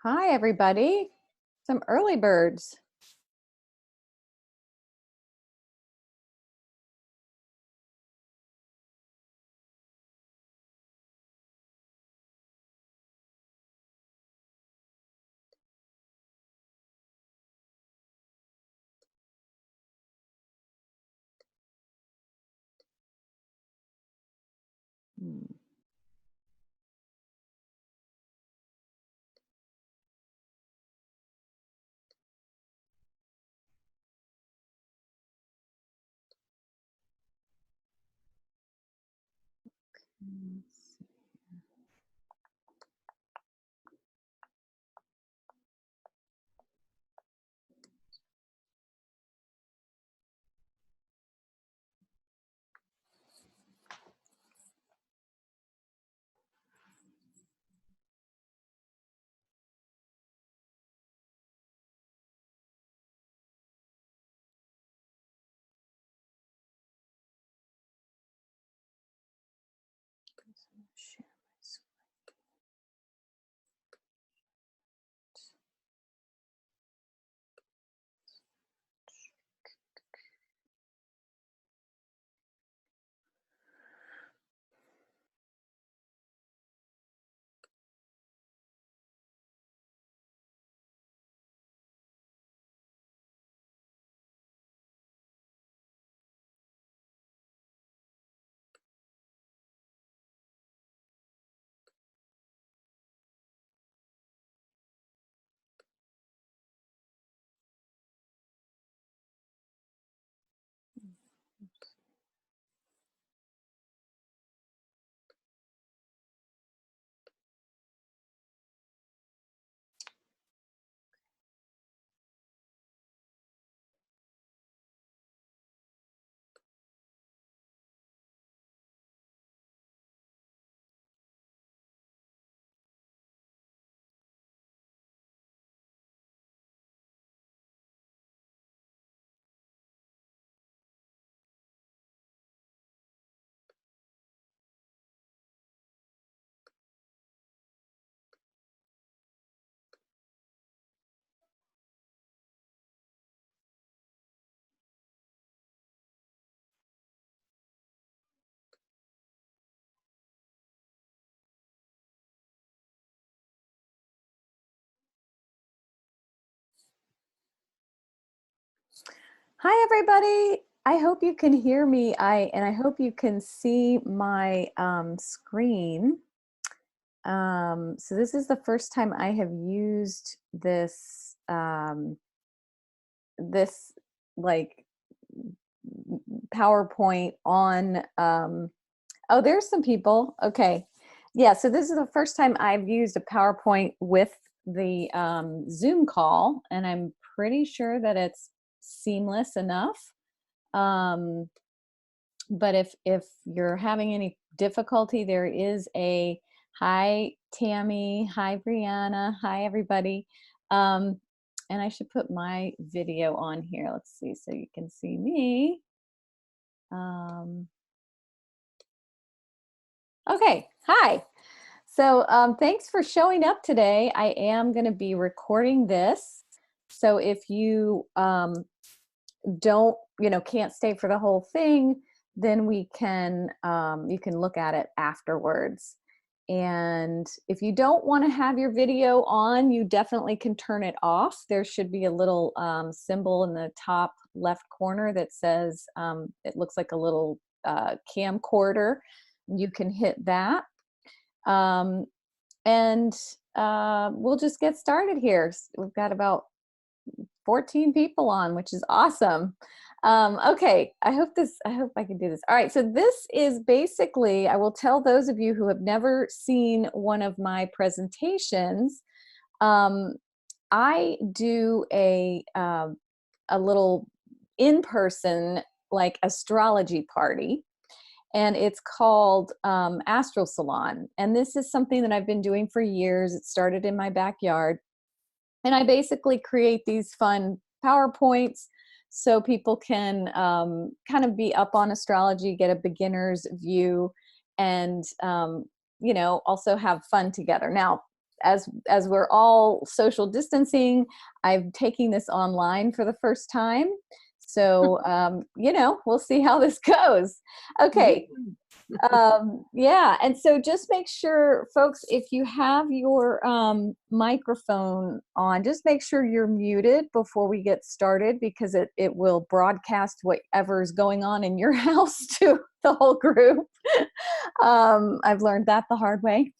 Hi, everybody. Some early birds. Hmm. Let's see. Share my screen. Hi, everybody. I hope you can hear me. I hope you can see my screen. So this is the first time I have used this this like PowerPoint on. Oh, there's some people. Okay, yeah. So this is the first time I've used a PowerPoint with the Zoom call, and I'm pretty sure that it's seamless enough. Um, but if you're having any difficulty, there is a hi Tammy, hi Brianna, hi everybody. And I should put my video on here. Let's see, so you can see me. Okay, hi. So thanks for showing up today. I am going to be recording this. So if you don't, can't stay for the whole thing, then we can, you can look at it afterwards. And if you don't want to have your video on, you definitely can turn it off. There should be a little symbol in the top left corner that says, it looks like a little camcorder. You can hit that. Um, and we'll just get started here. We've got about 14 people on, which is awesome. Okay, I hope I can do this. All right, so this is basically, I will tell those of you who have never seen one of my presentations, I do a little in-person like astrology party, and it's called Astro Salon. And this is something that I've been doing for years. It started in my backyard. And I basically create these fun PowerPoints so people can kind of be up on astrology, get a beginner's view, and also have fun together. Now, as we're all social distancing, I'm taking this online for the first time. So, you know, we'll see how this goes. Okay. Yeah. And so just make sure, folks, if you have your microphone on, just make sure you're muted before we get started, because it will broadcast whatever's going on in your house to the whole group. I've learned that the hard way.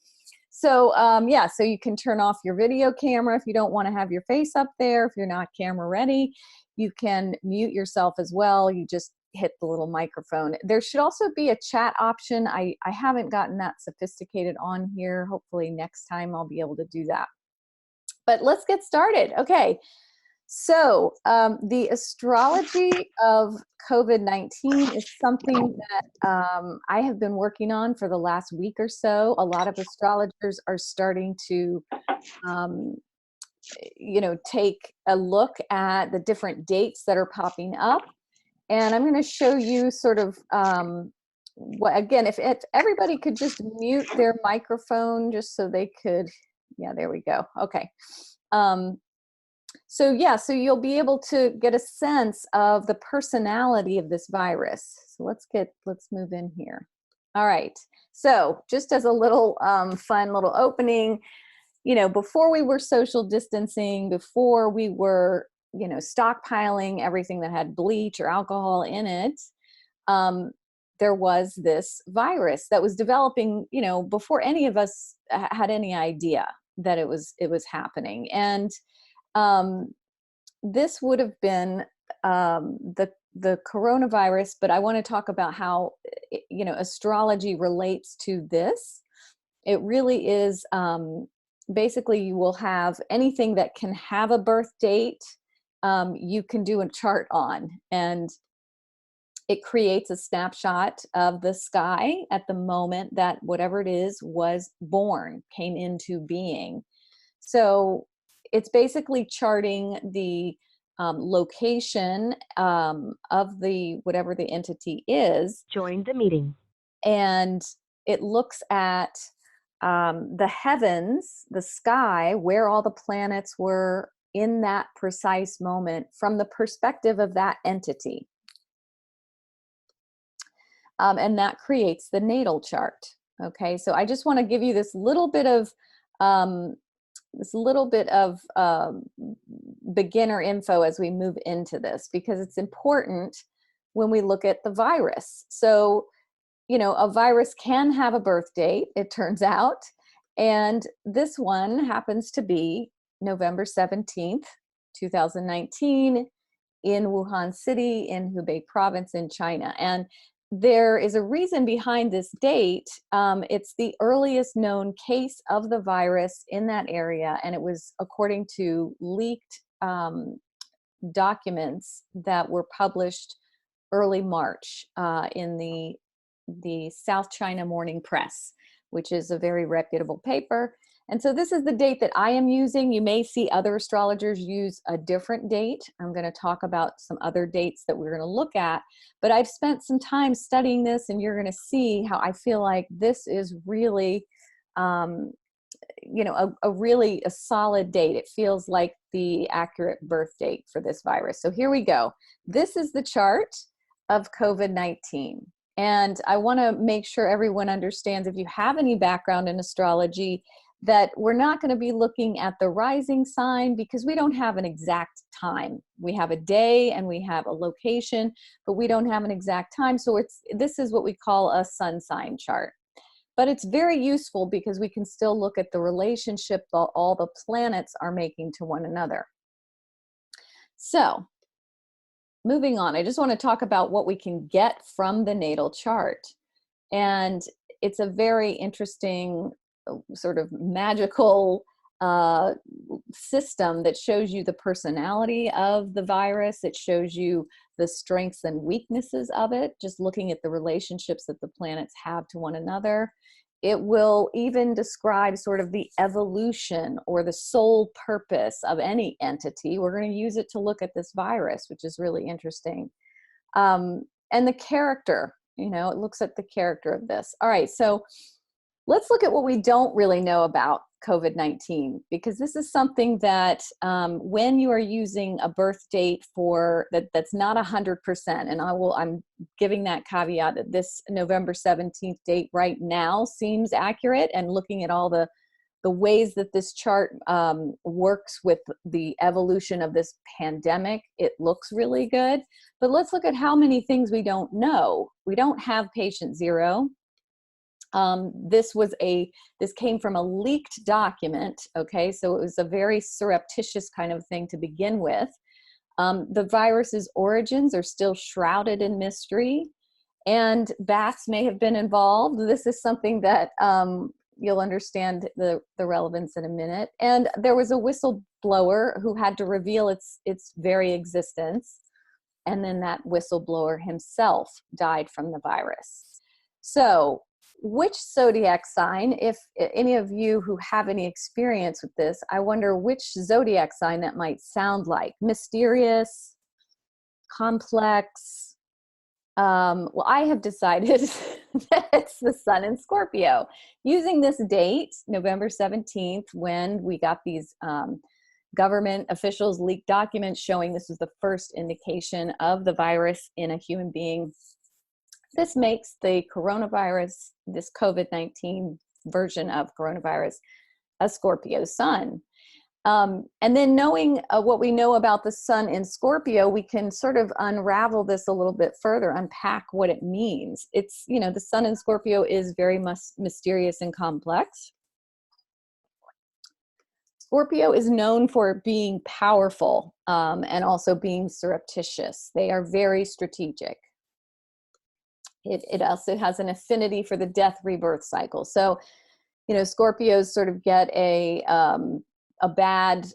So yeah, so you can turn off your video camera if you don't want to have your face up there. If you're not camera ready, you can mute yourself as well. You just hit the little microphone. There should also be a chat option. I haven't gotten that sophisticated on here. Hopefully next time I'll be able to do that. But let's get started. Okay. So the astrology of COVID-19 is something that I have been working on for the last week or so. A lot of astrologers are starting to, you know, take a look at the different dates that are popping up. And I'm going to show you sort of, what, again, if everybody could just mute their microphone just so they could, yeah, there we go. Okay. So yeah, so you'll be able to get a sense of the personality of this virus. So let's move in here. All right. So just as a little fun little opening, you know, before we were social distancing, before we were, you know, stockpiling everything that had bleach or alcohol in it, there was this virus that was developing, you know, before any of us had any idea that it was happening. And this would have been the coronavirus, but I want to talk about how, you know, astrology relates to this. It really is, basically you will have anything that can have a birth date, you can do a chart on, and it creates a snapshot of the sky at the moment that whatever it is was born, came into being. So it's basically charting the location of the whatever the entity is. Join the meeting. And it looks at the heavens, the sky, where all the planets were in that precise moment from the perspective of that entity. And that creates the natal chart. Okay, so I just want to give you this little bit of beginner info as we move into this, because it's important when we look at the virus. So, you know, a virus can have a birth date, it turns out, and this one happens to be November 17th, 2019, in Wuhan City in Hubei province in China. And there is a reason behind this date. It's the earliest known case of the virus in that area, and it was according to leaked documents that were published early March in the South China Morning Press, which is a very reputable paper. And so this is the date that I am using. You may see other astrologers use a different date. I'm going to talk about some other dates that we're going to look at, but I've spent some time studying this, and you're going to see how I feel like this is really, you know, a solid date. It feels like the accurate birth date for this virus. So here we go. This is the chart of COVID-19. And I want to make sure everyone understands, if you have any background in astrology, that we're not going to be looking at the rising sign, because we don't have an exact time. We have a day and we have a location, but we don't have an exact time. So this is what we call a sun sign chart. But it's very useful because we can still look at the relationship that all the planets are making to one another. So moving on, I just want to talk about what we can get from the natal chart. And it's a very interesting sort of magical system that shows you the personality of the virus. It shows you the strengths and weaknesses of it, just looking at the relationships that the planets have to one another. It will even describe sort of the evolution or the sole purpose of any entity. We're going to use it to look at this virus, which is really interesting. And the character, you know, it looks at the character of this. All right, so Let's look at what we don't really know about COVID-19, because this is something that when you are using a birth date for that's not 100%, and I'm giving that caveat that this November 17th date right now seems accurate, and looking at all the ways that this chart works with the evolution of this pandemic, it looks really good. But let's look at how many things we don't know. We don't have patient zero. This came from a leaked document, okay? So it was a very surreptitious kind of thing to begin with. The virus's origins are still shrouded in mystery, and bats may have been involved. This is something that you'll understand the relevance in a minute. And there was a whistleblower who had to reveal its very existence. And then that whistleblower himself died from the virus. So which zodiac sign, if any of you who have any experience with this, I wonder which zodiac sign that might sound like. Mysterious, complex. Well, I have decided that it's the sun in Scorpio. Using this date, November 17th, when we got these government officials leaked documents showing this was the first indication of the virus in a human being. This makes the coronavirus, this COVID-19 version of coronavirus, a Scorpio sun. And then knowing what we know about the sun in Scorpio, we can sort of unravel this a little bit further, unpack what it means. It's, the sun in Scorpio is very mysterious and complex. Scorpio is known for being powerful and also being surreptitious. They are very strategic. It also has an affinity for the death rebirth cycle. So, Scorpios sort of get a bad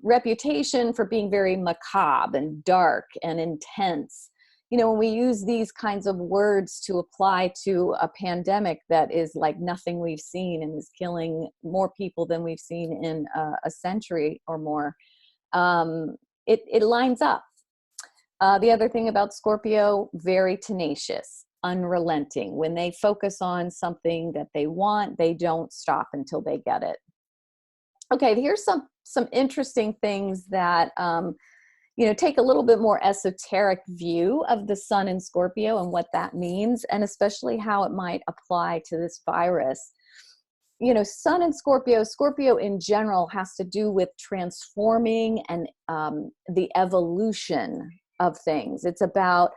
reputation for being very macabre and dark and intense. When we use these kinds of words to apply to a pandemic that is like nothing we've seen and is killing more people than we've seen in a century or more, it lines up. The other thing about Scorpio, very tenacious, unrelenting. When they focus on something that they want, they don't stop until they get it. Okay, here's some interesting things that take a little bit more esoteric view of the sun in Scorpio and what that means, and especially how it might apply to this virus. Sun in Scorpio in general has to do with transforming and the evolution of things. It's about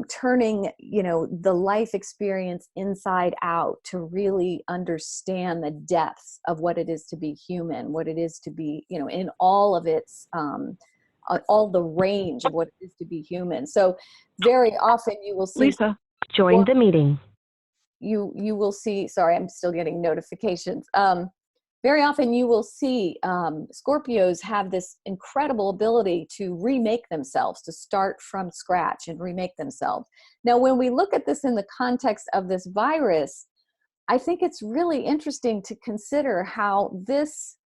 turning, the life experience inside out to really understand the depths of what it is to be human, what it is to be, in all of its, all the range of what it is to be human. So very often you will see— Lisa, join the meeting. You will see, sorry, I'm still getting notifications. Very often you will see Scorpios have this incredible ability to remake themselves, to start from scratch and remake themselves. Now, when we look at this in the context of this virus, I think it's really interesting to consider how this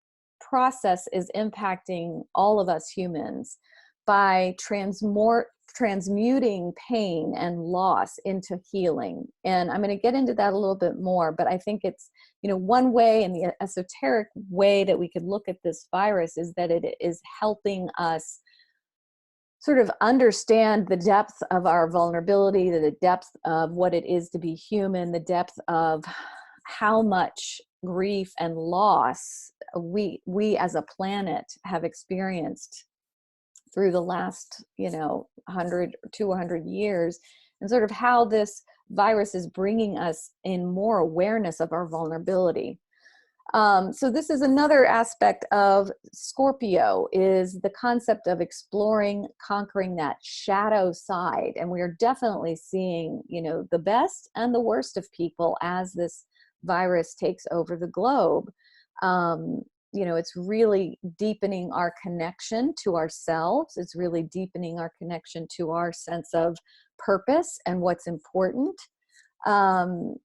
process is impacting all of us humans by transmuting pain and loss into healing. And I'm going to get into that a little bit more, but I think it's, one way, and the esoteric way that we could look at this virus is that it is helping us sort of understand the depth of our vulnerability, the depth of what it is to be human, the depth of how much grief and loss we as a planet have experienced through the last 100 or 200 years, and sort of how this virus is bringing us in more awareness of our vulnerability. So this is another aspect of Scorpio, is the concept of exploring, conquering that shadow side. And we are definitely seeing, the best and the worst of people as this virus takes over the globe. It's really deepening our connection to ourselves. It's really deepening our connection to our sense of purpose and what's important. Again,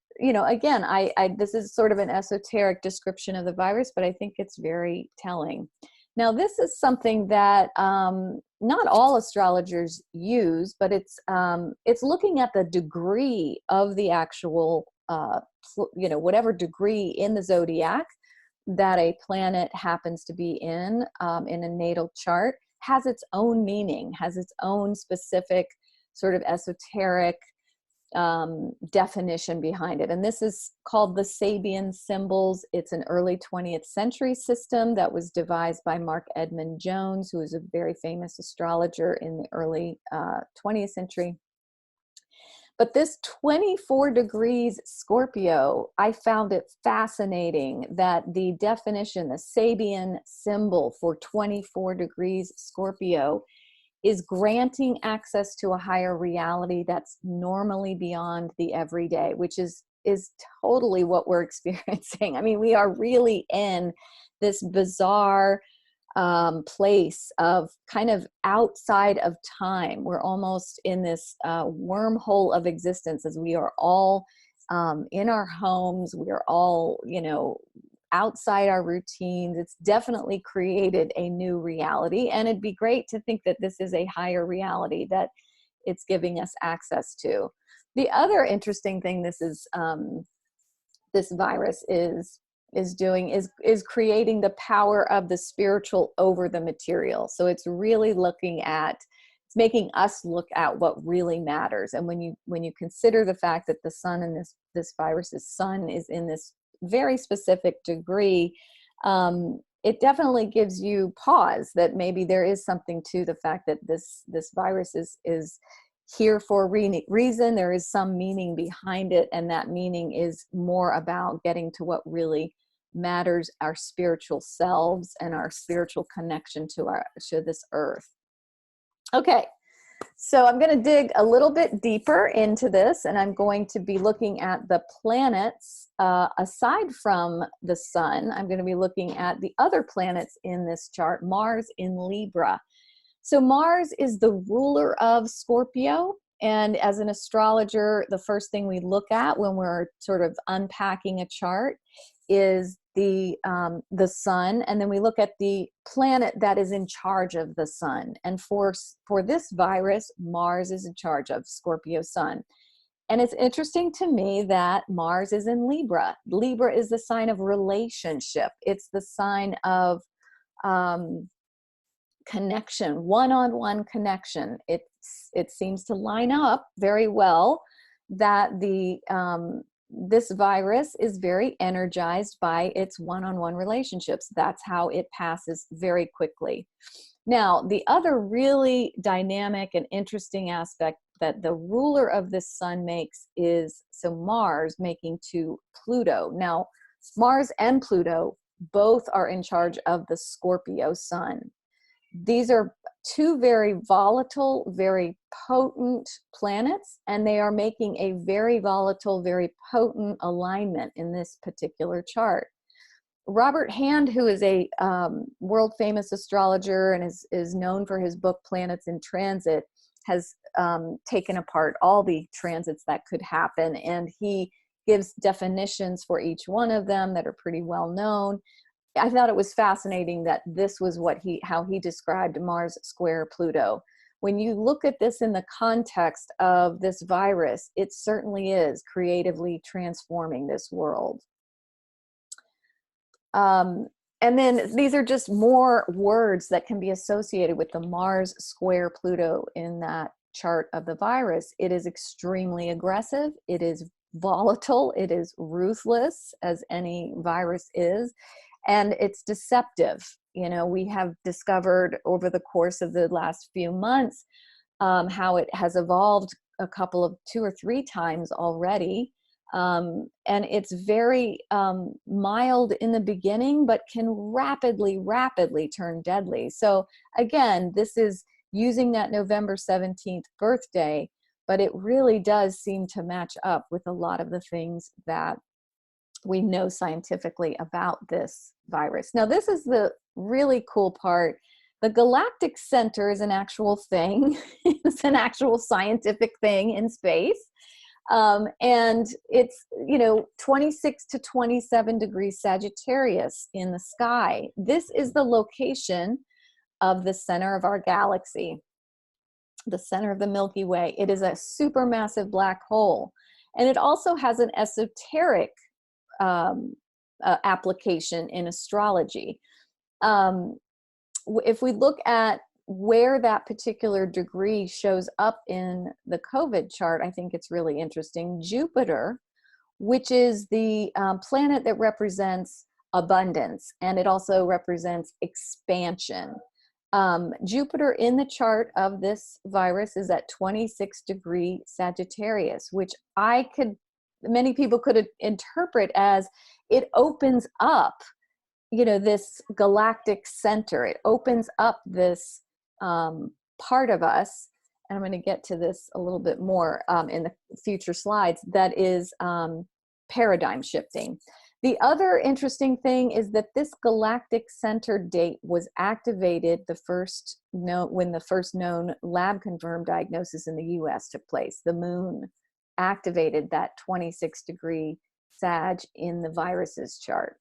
this is sort of an esoteric description of the virus, but I think it's very telling. Now, this is something that not all astrologers use, but it's looking at the degree of the actual whatever degree in the zodiac that a planet happens to be in a natal chart, has its own meaning, has its own specific sort of esoteric definition behind it. And this is called the Sabian symbols. It's an early 20th century system that was devised by Mark Edmund Jones, who was a very famous astrologer in the early 20th century. But this 24 degrees Scorpio, I found it fascinating that the definition, the Sabian symbol for 24 degrees Scorpio, is granting access to a higher reality that's normally beyond the everyday, which is totally what we're experiencing. I mean, we are really in this bizarre place of kind of outside of time. We're almost in this wormhole of existence, as we are all in our homes. We are all, outside our routines. It's definitely created a new reality, and it'd be great to think that this is a higher reality that it's giving us access to. The other interesting thing this virus is doing is creating the power of the spiritual over the material. So it's really it's making us look at what really matters. And when you consider the fact that the sun in this virus's sun is in this very specific degree, it definitely gives you pause that maybe there is something to the fact that this virus is here for a reason. There is some meaning behind it, and that meaning is more about getting to what really matters, our spiritual selves and our spiritual connection to this earth. Okay, so I'm going to dig a little bit deeper into this, and I'm going to be looking at the planets aside from the sun. I'm going to be looking at the other planets in this chart. Mars in Libra. So Mars is the ruler of Scorpio, and as an astrologer, the first thing we look at when we're sort of unpacking a chart is the sun, and then we look at the planet that is in charge of the sun. And for this virus, Mars is in charge of Scorpio sun. And it's interesting to me that Mars is in Libra. Libra is the sign of relationship. It's the sign of connection, one-on-one connection. It seems to line up very well that this virus is very energized by its one-on-one relationships. That's how it passes very quickly. Now, the other really dynamic and interesting aspect that the ruler of this sun makes is, so Mars making to Pluto. Now, Mars and Pluto both are in charge of the Scorpio sun. These are two very volatile, very potent planets, and they are making a very volatile, very potent alignment in this particular chart. Robert Hand, who is a world famous astrologer and is known for his book Planets in Transit, has taken apart all the transits that could happen, and he gives definitions for each one of them that are pretty well known. I thought it was fascinating that this was how he described Mars square Pluto. When you look at this in the context of this virus, it certainly is creatively transforming this world. And then these are just more words that can be associated with the Mars square Pluto in that chart of the virus. It is extremely aggressive. It is volatile. It is ruthless, as any virus is. And it's deceptive. We have discovered over the course of the last few months how it has evolved two or three times already. And it's very mild in the beginning, but can rapidly turn deadly. So again, this is using that November 17th birthday, but it really does seem to match up with a lot of the things that we know scientifically about this virus. Now, this is the really cool part. The Galactic Center is an actual thing. It's an actual scientific thing in space. And it's, 26 to 27 degrees Sagittarius in the sky. This is the location of the center of our galaxy, the center of the Milky Way. It is a supermassive black hole. And it also has an esoteric application in astrology. If we look at where that particular degree shows up in the COVID chart, I think it's really interesting. Jupiter, which is the planet that represents abundance, and it also represents expansion. Jupiter in the chart of this virus is at 26° Sagittarius, which many people could interpret as it opens up, this galactic center. It opens up this part of us, and I'm going to get to this a little bit more in the future slides, that is paradigm shifting. The other interesting thing is that this galactic center date was activated when the first known lab confirmed diagnosis in the US took place. The moon activated that 26° Sag in the virus's chart.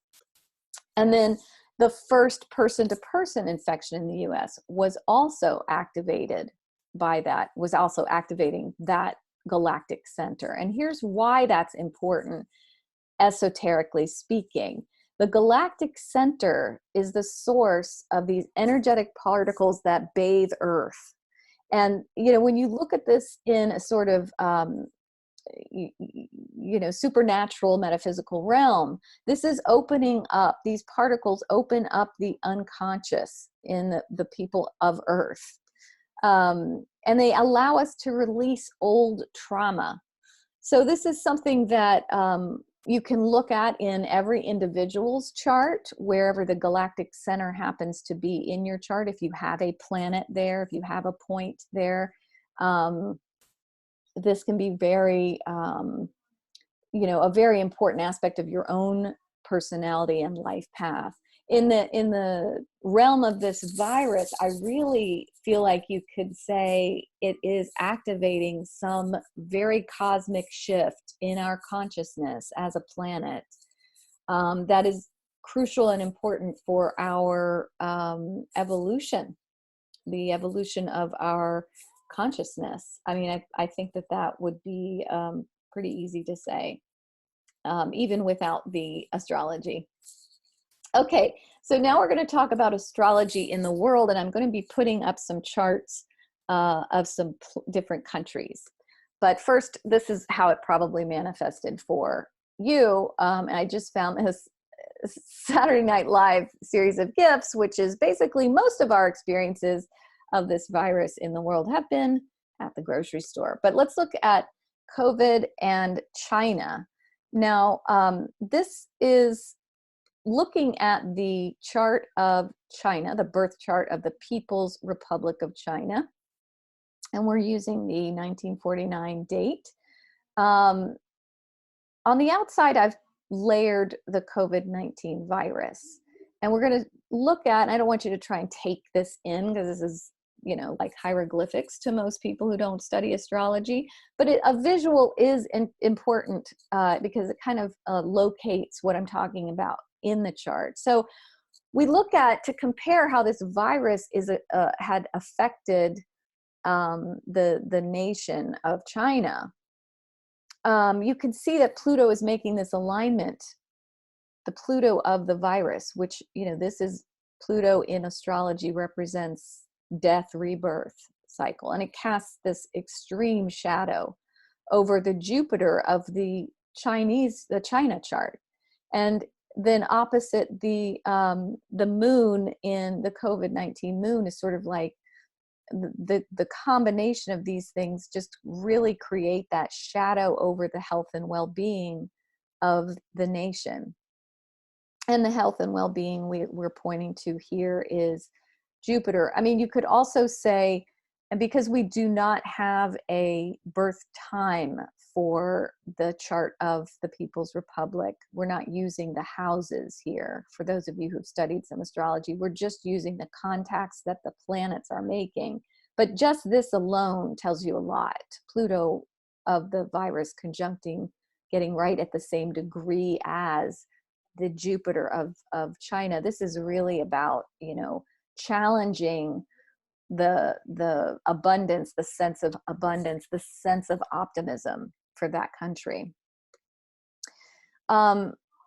And then the first person-to-person infection in the US was also activated by that, was also activating that galactic center. And here's why that's important, esoterically speaking. The galactic center is the source of these energetic particles that bathe Earth. And, when you look at this in a sort of supernatural metaphysical realm, this is opening up, these particles open up the unconscious in the people of Earth, and they allow us to release old trauma. So this is something that you can look at in every individual's chart, wherever the galactic center happens to be in your chart. If you have a planet there, if you have a point there, this can be very, a very important aspect of your own personality and life path. In the realm of this virus, I really feel like you could say it is activating some very cosmic shift in our consciousness as a planet that is crucial and important for our evolution, the evolution of our consciousness. I mean, I think that would be pretty easy to say, even without the astrology. Okay, so now we're going to talk about astrology in the world, and I'm going to be putting up some charts of some different countries. But first, this is how it probably manifested for you. And I just found this Saturday Night Live series of gifts, which is basically most of our experiences of this virus in the world have been at the grocery store. But let's look at COVID and China. Now, this is looking at the chart of China, the birth chart of the People's Republic of China, and we're using the 1949 date. On the outside, I've layered the COVID-19 virus, and we're going to look at, and I don't want you to try and take this in because this is, like hieroglyphics to most people who don't study astrology, but a visual is important because it kind of locates what I'm talking about in the chart. So we look at, to compare how this virus had affected the nation of China. You can see that Pluto is making this alignment, the Pluto of the virus, which, this is Pluto in astrology represents death, rebirth cycle, and it casts this extreme shadow over the Jupiter of the China chart. And then opposite the moon in the COVID-19 moon is sort of like the combination of these things just really create that shadow over the health and well-being of the nation. And the health and well-being we're pointing to here is Jupiter. I mean, you could also say, and because we do not have a birth time for the chart of the People's Republic, we're not using the houses here. For those of you who've studied some astrology, we're just using the contacts that the planets are making. But just this alone tells you a lot. Pluto of the virus conjuncting, getting right at the same degree as the Jupiter of China. This is really about, challenging the abundance, the sense of abundance, the sense of optimism that country.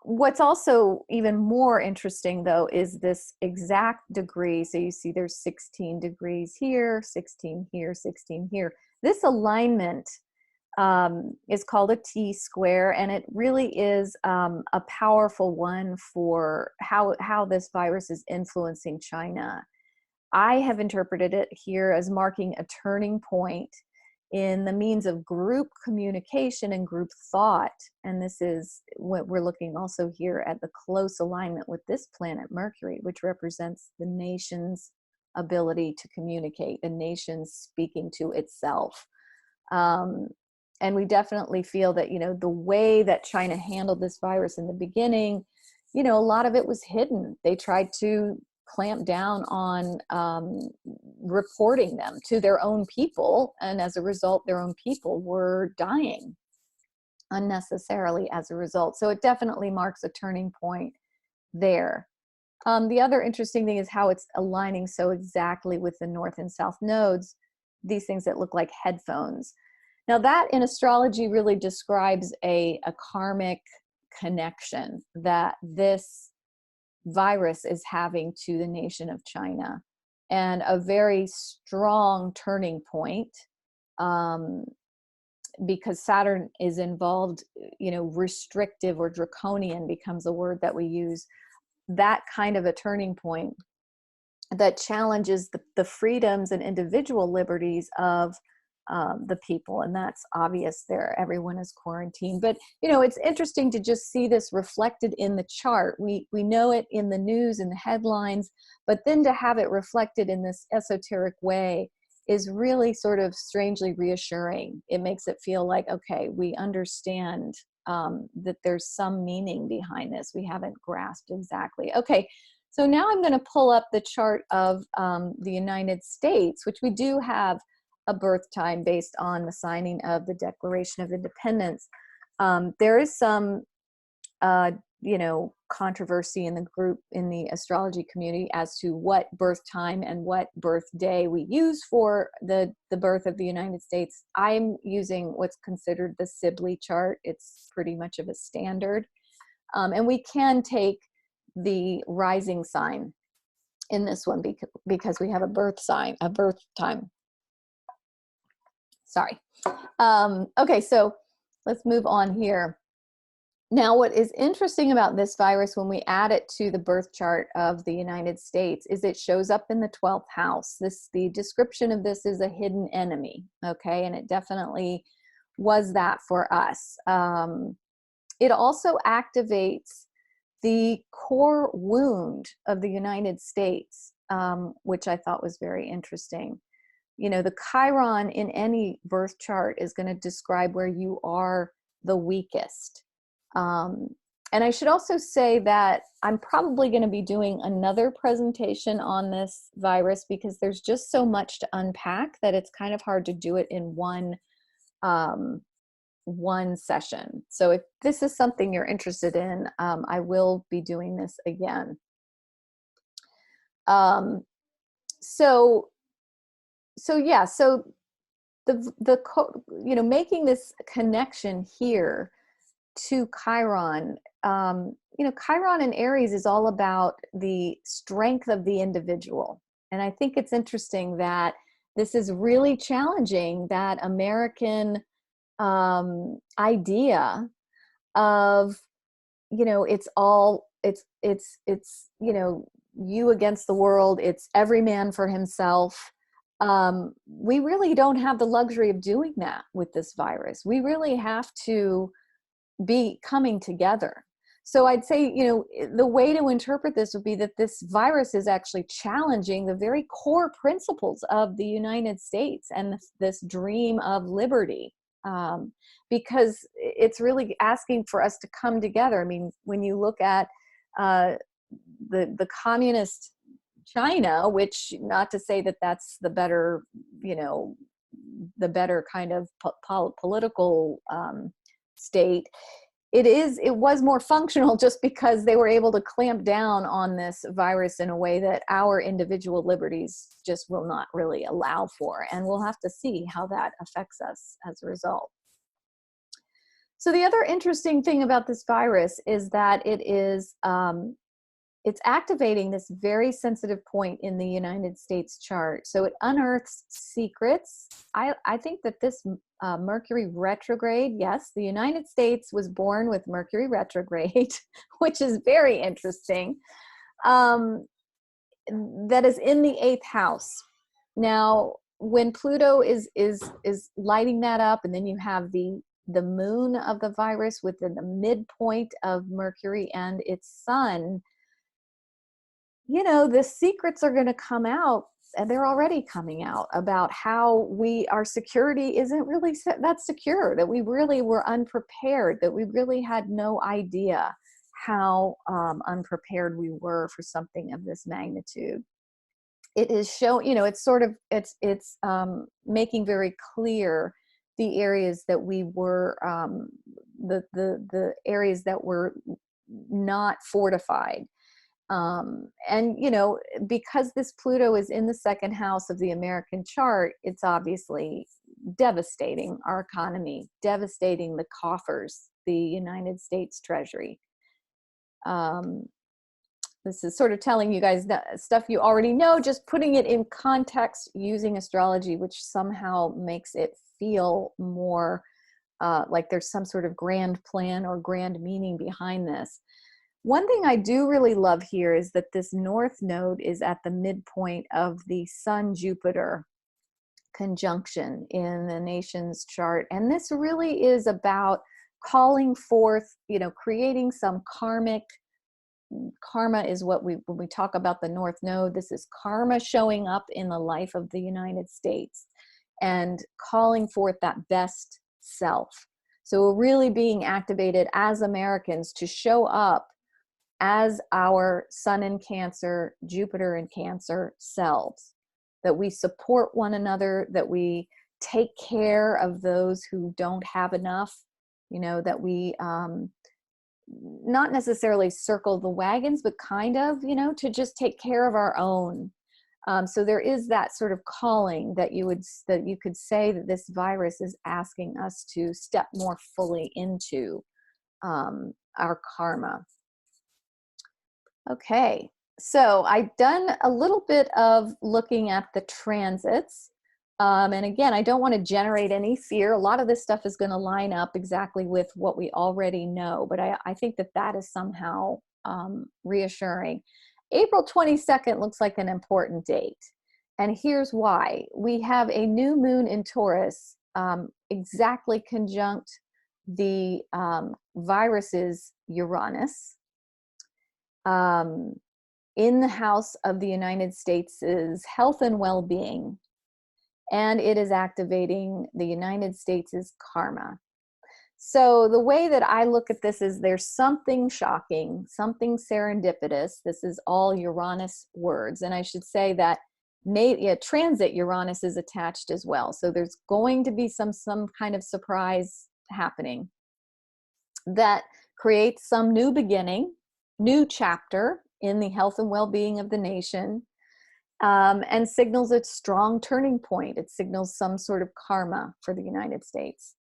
What's also even more interesting, though, is this exact degree. So you see there's 16 degrees here, 16 here, 16 here. This alignment is called a T-square, and it really is a powerful one for how this virus is influencing China. I have interpreted it here as marking a turning point in the means of group communication and group thought. And this is what we're looking also here at the close alignment with this planet, Mercury, which represents the nation's ability to communicate, the nation speaking to itself. And we definitely feel that, the way that China handled this virus in the beginning, a lot of it was hidden. They tried to clamp down on reporting them to their own people, and as a result their own people were dying unnecessarily as a result. So it definitely marks a turning point there. The other interesting thing is how it's aligning so exactly with the north and south nodes, these things that look like headphones. Now that in astrology really describes a karmic connection that this virus is having to the nation of China, and a very strong turning point, because Saturn is involved, restrictive or draconian becomes a word that we use, that kind of a turning point that challenges the freedoms and individual liberties of the people. And that's obvious there. Everyone is quarantined. But, it's interesting to just see this reflected in the chart. We know it in the news and the headlines, but then to have it reflected in this esoteric way is really sort of strangely reassuring. It makes it feel like, okay, we understand that there's some meaning behind this. We haven't grasped exactly. Okay, so now I'm going to pull up the chart of the United States, which we do have a birth time based on the signing of the Declaration of Independence. There is some, controversy in the astrology community as to what birth time and what birth day we use for the birth of the United States. I'm using what's considered the Sibley chart. It's pretty much of a standard. And we can take the rising sign in this one because we have a birth time. Sorry. Okay, so let's move on here. Now, what is interesting about this virus when we add it to the birth chart of the United States is it shows up in the 12th house. The description of this is a hidden enemy, okay? And it definitely was that for us. It also activates the core wound of the United States, which I thought was very interesting. The Chiron in any birth chart is going to describe where you are the weakest. And I should also say that I'm probably going to be doing another presentation on this virus because there's just so much to unpack that it's kind of hard to do it in one session. So if this is something you're interested in, I will be doing this again. So making this connection here to Chiron, Chiron in Aries is all about the strength of the individual. And I think it's interesting that this is really challenging that American idea of, it's you against the world, it's every man for himself. We really don't have the luxury of doing that with this virus. We really have to be coming together. So I'd say, the way to interpret this would be that this virus is actually challenging the very core principles of the United States and this dream of liberty, because it's really asking for us to come together. I mean, when you look at the communist China, which, not to say that that's the better, the better kind of political state, it was more functional just because they were able to clamp down on this virus in a way that our individual liberties just will not really allow for. And we'll have to see how that affects us as a result. So the other interesting thing about this virus is that it is it's activating this very sensitive point in the United States chart. So it unearths secrets. I think that this Mercury retrograde, yes, the United States was born with Mercury retrograde, which is very interesting. That is in the 8th house. Now, when Pluto is lighting that up, and then you have the moon of the virus within the midpoint of Mercury and its sun, you know, the secrets are going to come out, and they're already coming out, about how our security isn't really that secure, that we really were unprepared, that we really had no idea how unprepared we were for something of this magnitude. It is showing, you know, it's sort of, it's making very clear the areas that we were, the areas that were not fortified. And, you know, because this Pluto is in the 2nd house of the American chart, it's obviously devastating our economy, devastating the coffers, the United States Treasury. This is sort of telling you guys that stuff you already know, just putting it in context using astrology, which somehow makes it feel more like there's some sort of grand plan or grand meaning behind this. One thing I do really love here is that this North Node is at the midpoint of the Sun-Jupiter conjunction in the nation's chart. And this really is about calling forth, you know, creating some karma is what when we talk about the North Node, this is karma showing up in the life of the United States and calling forth that best self. So we're really being activated as Americans to show up as our Sun in Cancer, Jupiter in Cancer selves, that we support one another, that we take care of those who don't have enough, you know, that we not necessarily circle the wagons, but kind of, you know, to just take care of our own. So there is that sort of calling that you could say that this virus is asking us to step more fully into our karma. Okay, so I've done a little bit of looking at the transits. And again, I don't want to generate any fear. A lot of this stuff is going to line up exactly with what we already know, but I think that that is somehow reassuring. April 22nd looks like an important date. And here's why. We have a new moon in Taurus exactly conjunct the virus's Uranus in the house of the United States' health and well-being. And it is activating the United States' karma. So the way that I look at this is there's something shocking, something serendipitous. This is all Uranus words. And I should say that transit Uranus is attached as well. So there's going to be some kind of surprise happening that creates some new beginning, new chapter in the health and well-being of the nation. And signals a strong turning point. It signals some sort of karma for the United States.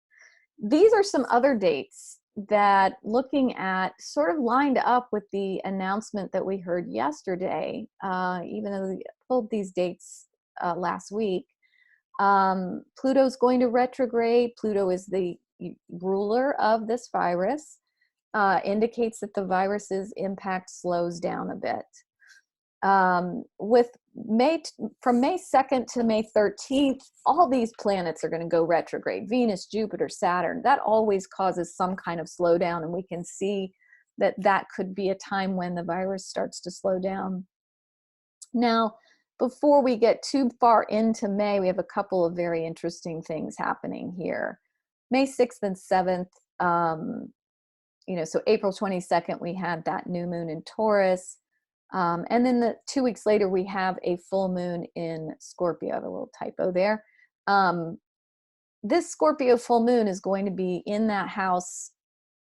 These are some other dates that, looking at, sort of lined up with the announcement that we heard yesterday, even though we pulled these dates last week. Pluto's going to retrograde. Pluto is the ruler of this virus, indicates that the virus's impact slows down a bit. With from May 2nd to May 13th, all these planets are going to go retrograde. Venus, Jupiter, Saturn. That always causes some kind of slowdown, and we can see that that could be a time when the virus starts to slow down. Now, before we get too far into May, we have a couple of very interesting things happening here. May 6th and 7th, so April 22nd, we had that new moon in Taurus. And then 2 weeks later, we have a full moon in Scorpio. I have a little typo there. This Scorpio full moon is going to be in that house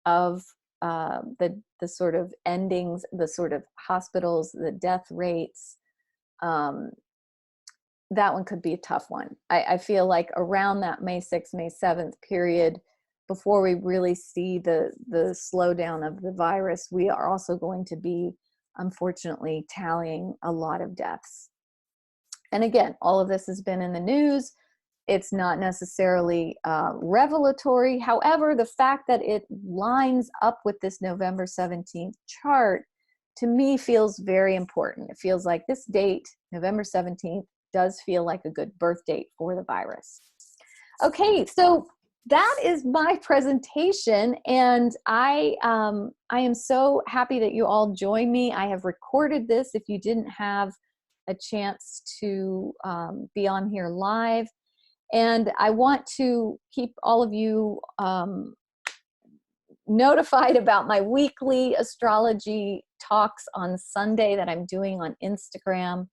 of the sort of endings, the sort of hospitals, the death rates. That one could be a tough one. I feel like around that May 6th, May 7th period, before we really see the slowdown of the virus, we are also going to be, unfortunately, tallying a lot of deaths. And again, all of this has been in the news. It's not necessarily revelatory. However, the fact that it lines up with this November 17th chart, to me, feels very important. It feels like this date, November 17th, does feel like a good birth date for the virus. Okay, so that is my presentation, and I am so happy that you all joined me. I have recorded this if you didn't have a chance to be on here live, and I want to keep all of you notified about my weekly astrology talks on Sunday that I'm doing on Instagram.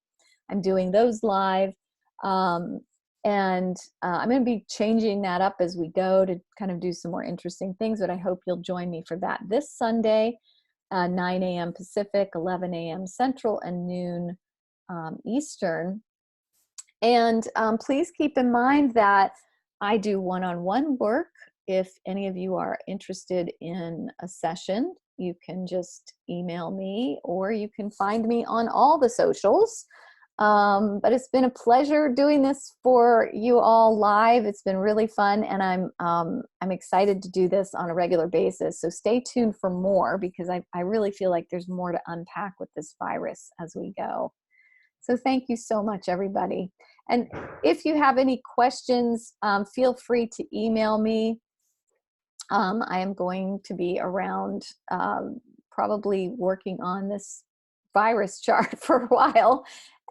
I'm doing those live. And I'm going to be changing that up as we go to kind of do some more interesting things, but I hope you'll join me for that this Sunday, 9 a.m. Pacific, 11 a.m. Central, and noon Eastern. And please keep in mind that I do one-on-one work. If any of you are interested in a session, you can just email me, or you can find me on all the socials. But it's been a pleasure doing this for you all live. It's been really fun, and I'm excited to do this on a regular basis. So stay tuned for more, because I really feel like there's more to unpack with this virus as we go. So thank you so much, everybody. And if you have any questions, feel free to email me. I am going to be around, probably working on this virus chart for a while,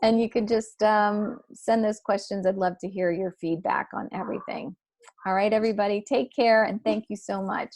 and you can just send those questions. I'd love to hear your feedback on everything. All right, everybody, take care, and thank you so much.